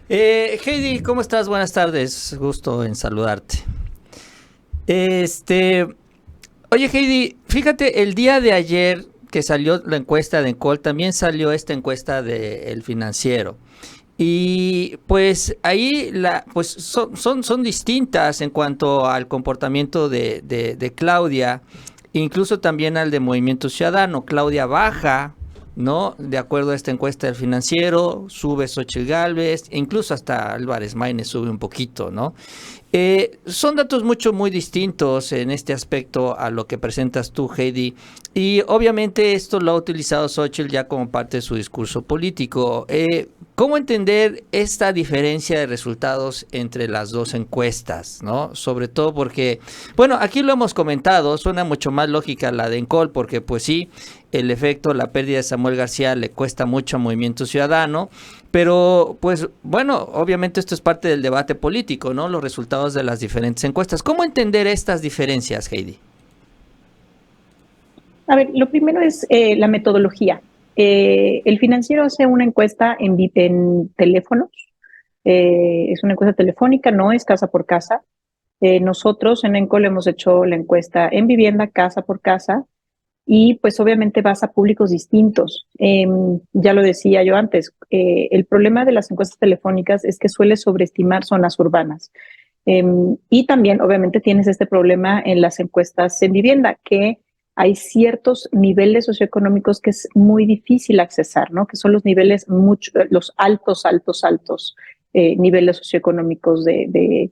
Heidi, ¿cómo estás? Buenas tardes, gusto en saludarte. Este, Oye Heidi, fíjate, el día de ayer que salió la encuesta de Encol, también salió esta encuesta de El Financiero. Y pues ahí pues son distintas en cuanto al comportamiento de Claudia, incluso también al de Movimiento Ciudadano. Claudia baja, ¿no? De acuerdo a esta encuesta del Financiero, sube Xochitl Gálvez, e incluso hasta Álvarez Maínez sube un poquito, ¿no? Son datos muy distintos en este aspecto a lo que presentas tú, Heidi. Y obviamente esto lo ha utilizado Xochitl ya como parte de su discurso político. ¿Cómo entender esta diferencia de resultados entre las dos encuestas, ¿no? Sobre todo porque, bueno, aquí lo hemos comentado, suena mucho más lógica la de Encol, porque pues sí, el efecto, la pérdida de Samuel García le cuesta mucho a Movimiento Ciudadano, pero pues bueno, obviamente esto es parte del debate político, ¿no? Los resultados de las diferentes encuestas. ¿Cómo entender estas diferencias, Heidi? A ver, lo primero es la metodología. El Financiero hace una encuesta en teléfonos, es una encuesta telefónica, no es casa por casa. Nosotros en Encol hemos hecho la encuesta en vivienda, casa por casa, y pues obviamente vas a públicos distintos. Ya lo decía yo antes, el problema de las encuestas telefónicas es que suele sobreestimar zonas urbanas. Y también, obviamente, tienes este problema en las encuestas en vivienda, que hay ciertos niveles socioeconómicos que es muy difícil accesar, ¿no? Que son los niveles, los altos niveles socioeconómicos de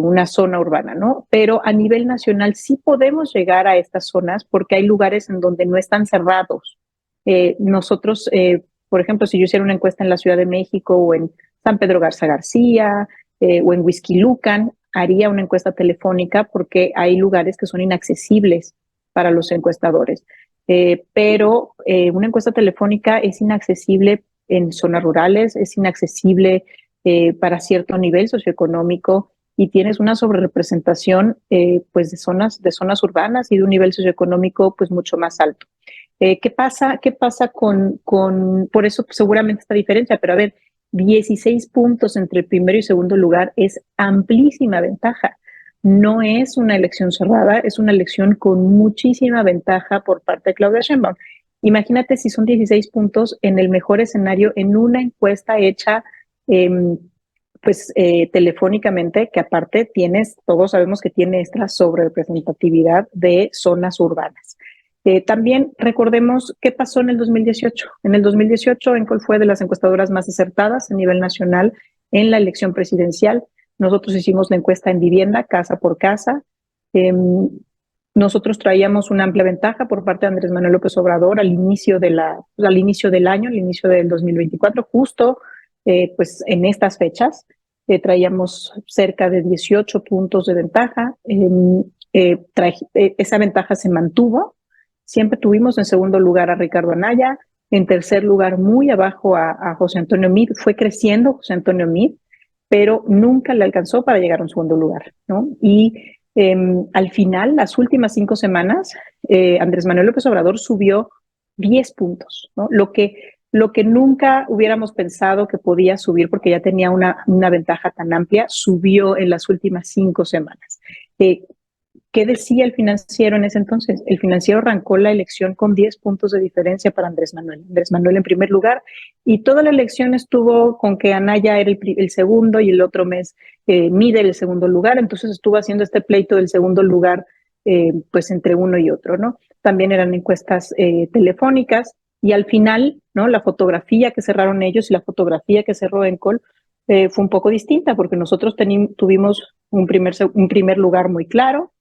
una zona urbana, ¿no? Pero a nivel nacional sí podemos llegar a estas zonas porque hay lugares en donde no están cerrados. Nosotros, por ejemplo, si yo hiciera una encuesta en la Ciudad de México o en San Pedro Garza García, o en Whisky Lucan, haría una encuesta telefónica porque hay lugares que son inaccesibles para los encuestadores. Pero una encuesta telefónica es inaccesible en zonas rurales, es inaccesible para cierto nivel socioeconómico y tienes una sobrerepresentación pues de zonas urbanas y de un nivel socioeconómico pues mucho más alto. ¿Qué pasa por eso seguramente esta diferencia? Pero a ver, 16 puntos entre el primero y segundo lugar es amplísima ventaja. No es una elección cerrada, es una elección con muchísima ventaja por parte de Claudia Sheinbaum. Imagínate si son 16 puntos en el mejor escenario en una encuesta hecha eh, telefónicamente, que aparte todos sabemos que tiene esta sobrerepresentatividad de zonas urbanas. También recordemos qué pasó en el 2018. En el 2018, Encol fue de las encuestadoras más acertadas a nivel nacional en la elección presidencial. Nosotros hicimos la encuesta en vivienda, casa por casa. Nosotros traíamos una amplia ventaja por parte de Andrés Manuel López Obrador al inicio del año, al inicio del 2024, justo pues en estas fechas. Traíamos cerca de 18 puntos de ventaja. Esa ventaja se mantuvo. Siempre tuvimos en segundo lugar a Ricardo Anaya, en tercer lugar muy abajo a José Antonio Meade. Fue creciendo José Antonio Meade, pero nunca le alcanzó para llegar a un segundo lugar, ¿no? Y al final, las últimas 5 semanas, Andrés Manuel López Obrador subió 10 puntos, ¿no? Lo que nunca hubiéramos pensado que podía subir porque ya tenía una ventaja tan amplia, subió en las últimas 5 semanas. ¿Qué decía el Financiero en ese entonces? El Financiero arrancó la elección con 10 puntos de diferencia para Andrés Manuel. Andrés Manuel en primer lugar, y toda la elección estuvo con que Anaya era el segundo y el otro mes Mide el segundo lugar, entonces estuvo haciendo este pleito del segundo lugar pues entre uno y otro, ¿no? También eran encuestas telefónicas y al final, ¿no? La fotografía que cerraron ellos y la fotografía que cerró Encol fue un poco distinta porque nosotros tuvimos un primer lugar muy claro,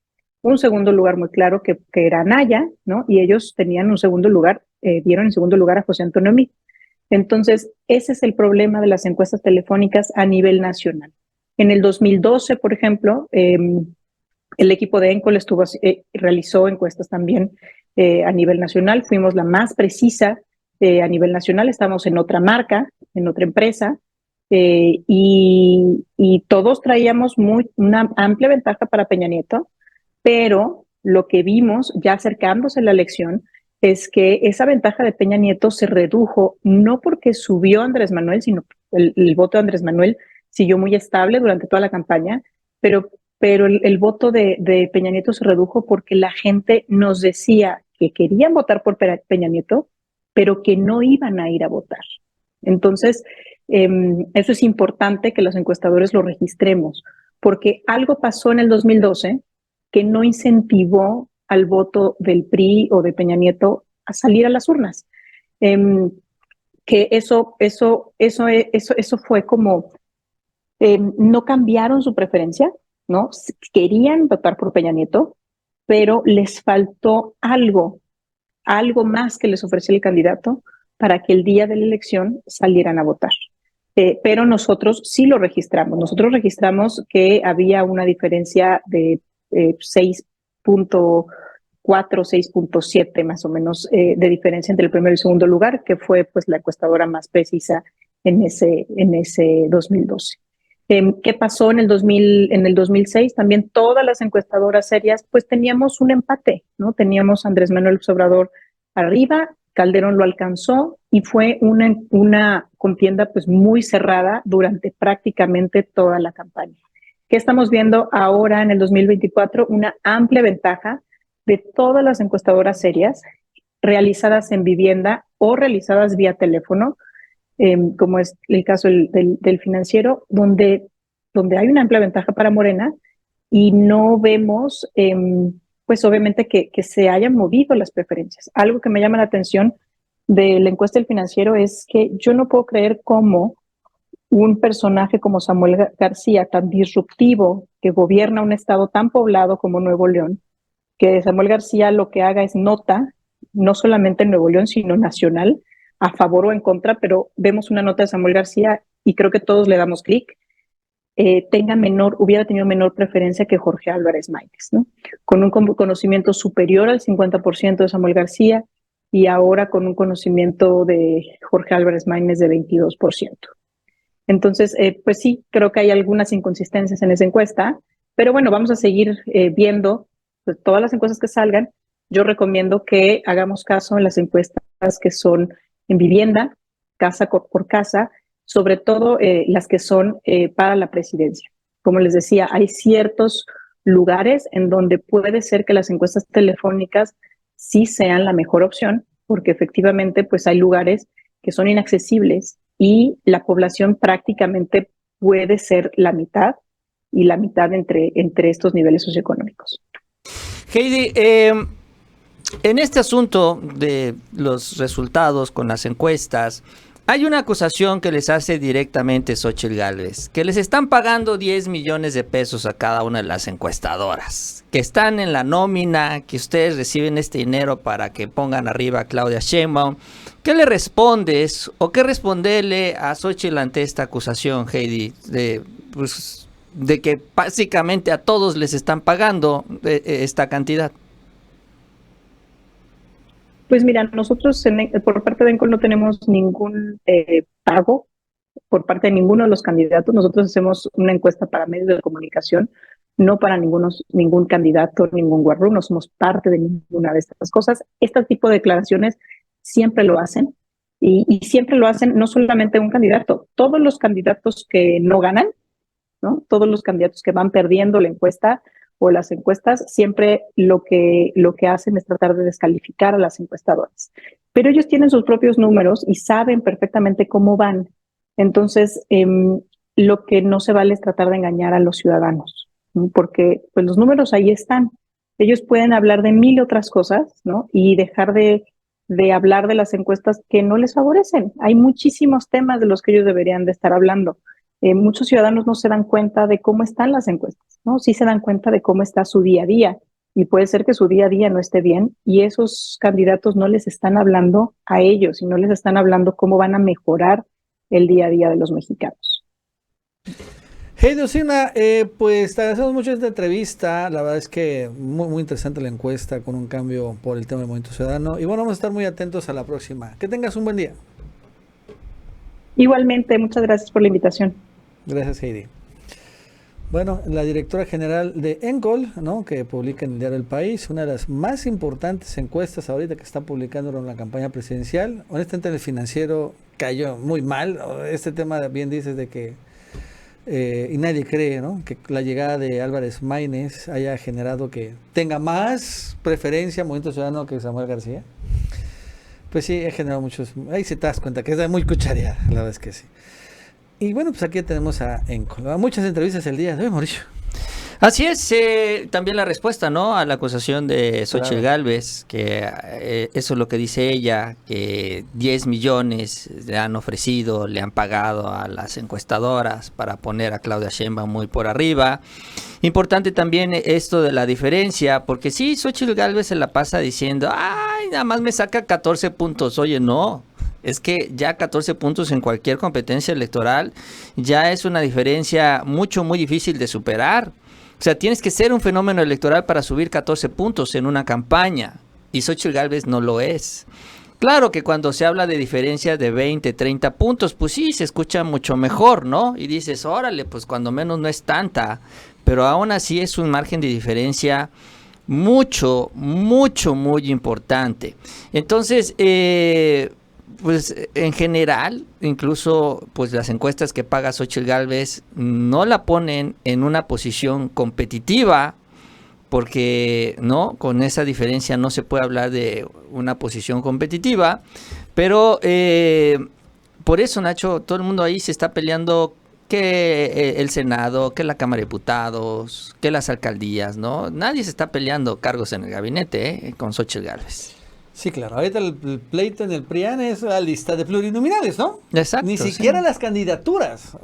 un segundo lugar muy claro que era Anaya, ¿no? Y ellos tenían un segundo lugar, dieron en segundo lugar a José Antonio Meade. Entonces, ese es el problema de las encuestas telefónicas a nivel nacional. En el 2012, por ejemplo, el equipo de Encol realizó encuestas también a nivel nacional. Fuimos la más precisa a nivel nacional. Estamos en otra marca, en otra empresa, y todos traíamos una amplia ventaja para Peña Nieto, pero lo que vimos ya acercándose a la elección es que esa ventaja de Peña Nieto se redujo no porque subió Andrés Manuel, sino el voto de Andrés Manuel siguió muy estable durante toda la campaña, pero el voto de Peña Nieto se redujo porque la gente nos decía que querían votar por Peña Nieto, pero que no iban a ir a votar. Entonces, eso es importante que los encuestadores lo registremos, porque algo pasó en el 2012 que no incentivó al voto del PRI o de Peña Nieto a salir a las urnas. Que eso fue como, no cambiaron su preferencia, ¿no? Querían votar por Peña Nieto, pero les faltó algo más que les ofrecía el candidato para que el día de la elección salieran a votar. Pero nosotros sí lo registramos. Nosotros registramos que había una diferencia de 6.4, 6.7 más o menos de diferencia entre el primero y el segundo lugar, que fue pues la encuestadora más precisa en ese 2012. ¿Qué pasó en el 2006? También todas las encuestadoras serias, pues teníamos un empate, ¿no? Teníamos a Andrés Manuel López Obrador arriba, Calderón lo alcanzó y fue una contienda pues muy cerrada durante prácticamente toda la campaña. ¿Qué estamos viendo ahora en el 2024? Una amplia ventaja de todas las encuestadoras serias realizadas en vivienda o realizadas vía teléfono, como es el caso del Financiero, donde hay una amplia ventaja para Morena y no vemos, pues obviamente que se hayan movido las preferencias. Algo que me llama la atención de la encuesta del Financiero es que yo no puedo creer cómo un personaje como Samuel García, tan disruptivo, que gobierna un estado tan poblado como Nuevo León, que Samuel García lo que haga es nota, no solamente en Nuevo León, sino nacional, a favor o en contra, pero vemos una nota de Samuel García y creo que todos le damos clic, hubiera tenido menor preferencia que Jorge Álvarez Maínez, ¿no? Con un conocimiento superior al 50% de Samuel García y ahora con un conocimiento de Jorge Álvarez Maínez de 22%. Entonces, pues sí, creo que hay algunas inconsistencias en esa encuesta, pero bueno, vamos a seguir viendo pues, todas las encuestas que salgan. Yo recomiendo que hagamos caso en las encuestas que son en vivienda, casa por casa, sobre todo las que son para la presidencia. Como les decía, hay ciertos lugares en donde puede ser que las encuestas telefónicas sí sean la mejor opción, porque efectivamente pues hay lugares que son inaccesibles y la población prácticamente puede ser la mitad y la mitad entre estos niveles socioeconómicos. Heidi, en este asunto de los resultados con las encuestas, hay una acusación que les hace directamente Xóchitl Gálvez, que les están pagando 10 millones de pesos a cada una de las encuestadoras, que están en la nómina, que ustedes reciben este dinero para que pongan arriba a Claudia Sheinbaum. ¿Qué le respondes o qué responderle a Xóchitl ante esta acusación, Heidi, de que básicamente a todos les están pagando esta cantidad? Pues mira, nosotros por parte de ENCOL no tenemos ningún pago por parte de ninguno de los candidatos. Nosotros hacemos una encuesta para medios de comunicación, no para ningún candidato, ningún war room, no somos parte de ninguna de estas cosas. Este tipo de declaraciones siempre lo hacen y siempre lo hacen no solamente un candidato, todos los candidatos que no ganan, ¿no? Todos los candidatos que van perdiendo la encuesta o las encuestas, siempre lo que hacen es tratar de descalificar a las encuestadoras. Pero ellos tienen sus propios números y saben perfectamente cómo van. Entonces, lo que no se vale es tratar de engañar a los ciudadanos, ¿no? Porque pues, los números ahí están. Ellos pueden hablar de mil otras cosas, ¿no? Y dejar de hablar de las encuestas que no les favorecen. Hay muchísimos temas de los que ellos deberían de estar hablando. Muchos ciudadanos no se dan cuenta de cómo están las encuestas, ¿no? Sí se dan cuenta de cómo está su día a día y puede ser que su día a día no esté bien y esos candidatos no les están hablando a ellos y no les están hablando cómo van a mejorar el día a día de los mexicanos. Heidi Osuna, pues te agradecemos mucho esta entrevista. La verdad es que muy, muy interesante la encuesta con un cambio por el tema del Movimiento Ciudadano. Y bueno, vamos a estar muy atentos a la próxima. Que tengas un buen día. Igualmente, muchas gracias por la invitación. Gracias, Heidi. Bueno, la directora general de Encol, ¿no?, que publica en el diario El País, una de las más importantes encuestas ahorita que está publicando en la campaña presidencial. Honestamente, el Financiero cayó muy mal. Este tema, bien dices, de que y nadie cree, ¿no?, que la llegada de Álvarez Maínez haya generado que tenga más preferencia Movimiento Ciudadano que Samuel García. Pues sí, ha generado muchos. Ahí se te das cuenta que es muy cuchareada, la verdad es que sí. Y bueno, pues aquí tenemos a Encol. Muchas entrevistas el día de hoy, Mauricio. Así es, también la respuesta, ¿no?, a la acusación de Xóchitl Gálvez, que eso es lo que dice ella, que 10 millones le han ofrecido, le han pagado a las encuestadoras para poner a Claudia Sheinbaum muy por arriba. Importante también esto de la diferencia, porque sí, Xóchitl Gálvez se la pasa diciendo, ay, nada más me saca 14 puntos. Oye, no. Es que ya 14 puntos en cualquier competencia electoral ya es una diferencia muy difícil de superar. O sea, tienes que ser un fenómeno electoral para subir 14 puntos en una campaña. Y Xóchitl Gálvez no lo es. Claro que cuando se habla de diferencias de 20, 30 puntos, pues sí, se escucha mucho mejor, ¿no? Y dices, órale, pues cuando menos no es tanta. Pero aún así es un margen de diferencia muy importante. Entonces, pues en general, incluso pues las encuestas que paga Xóchitl Gálvez no la ponen en una posición competitiva, porque no, con esa diferencia no se puede hablar de una posición competitiva, pero por eso, Nacho, todo el mundo ahí se está peleando que el Senado, que la Cámara de Diputados, que las alcaldías, ¿no? Nadie se está peleando cargos en el gabinete con Xóchitl Gálvez. Sí, claro. Ahorita el pleito en el PRIAN es la lista de plurinominales, ¿no? Exacto. Ni siquiera las candidaturas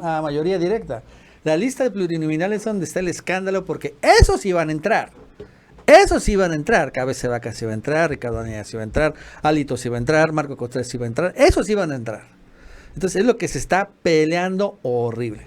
a mayoría directa. La lista de plurinominales es donde está el escándalo, porque esos iban a entrar. Esos iban a entrar. Cabeza de Vaca sí iba a entrar, Ricardo Anaya sí iba a entrar, Alito sí iba a entrar, Marco Contreras sí iba a entrar. Esos iban a entrar. Entonces es lo que se está peleando horrible.